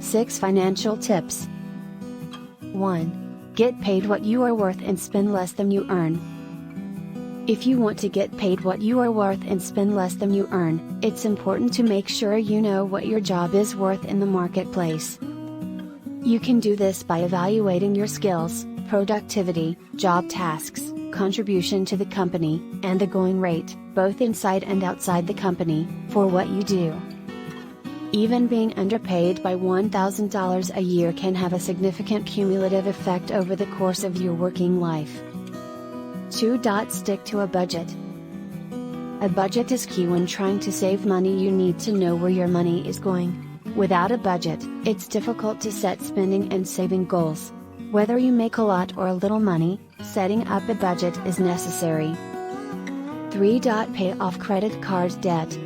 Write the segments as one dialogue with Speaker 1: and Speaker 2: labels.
Speaker 1: 6 Financial Tips. 1. Get paid what you are worth and spend less than you earn. If you want to get paid what you are worth and spend less than you earn, it's important to make sure you know what your job is worth in the marketplace. You can do this by evaluating your skills, productivity, job tasks, contribution to the company, and the going rate, both inside and outside the company, for what you do. Even being underpaid by $1,000 a year can have a significant cumulative effect over the course of your working life. 2. Stick to a budget. A budget is key when trying to save money. You need to know where your money is going. Without a budget, it's difficult to set spending and saving goals. Whether you make a lot or a little money, setting up a budget is necessary. 3. Pay off credit card debt.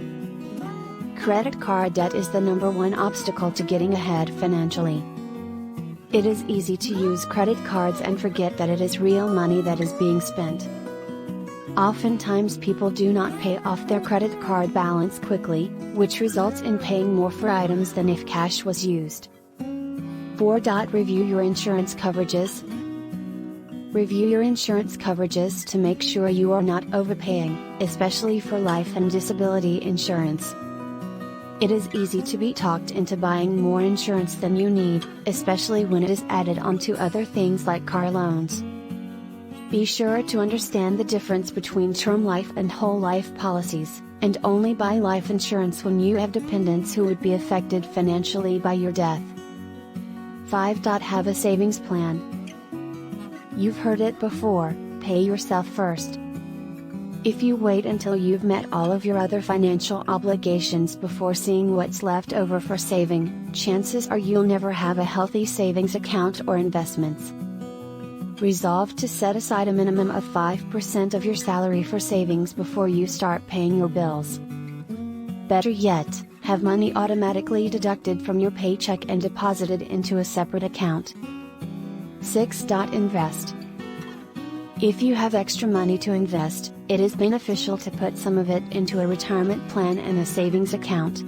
Speaker 1: Credit card debt is the #1 obstacle to getting ahead financially. It is easy to use credit cards and forget that it is real money that is being spent. Oftentimes people do not pay off their credit card balance quickly, which results in paying more for items than if cash was used. 4. Review your insurance coverages. Review your insurance coverages to make sure you are not overpaying, especially for life and disability insurance. It is easy to be talked into buying more insurance than you need, especially when it is added onto other things like car loans. Be sure to understand the difference between term life and whole life policies, and only buy life insurance when you have dependents who would be affected financially by your death. 5. Have a savings plan. You've heard it before, pay yourself first. If you wait until you've met all of your other financial obligations before seeing what's left over for saving, chances are you'll never have a healthy savings account or investments. Resolve to set aside a minimum of 5% of your salary for savings before you start paying your bills. Better yet, have money automatically deducted from your paycheck and deposited into a separate account. 6. Invest. If you have extra money to invest, it is beneficial to put some of it into a retirement plan and a savings account.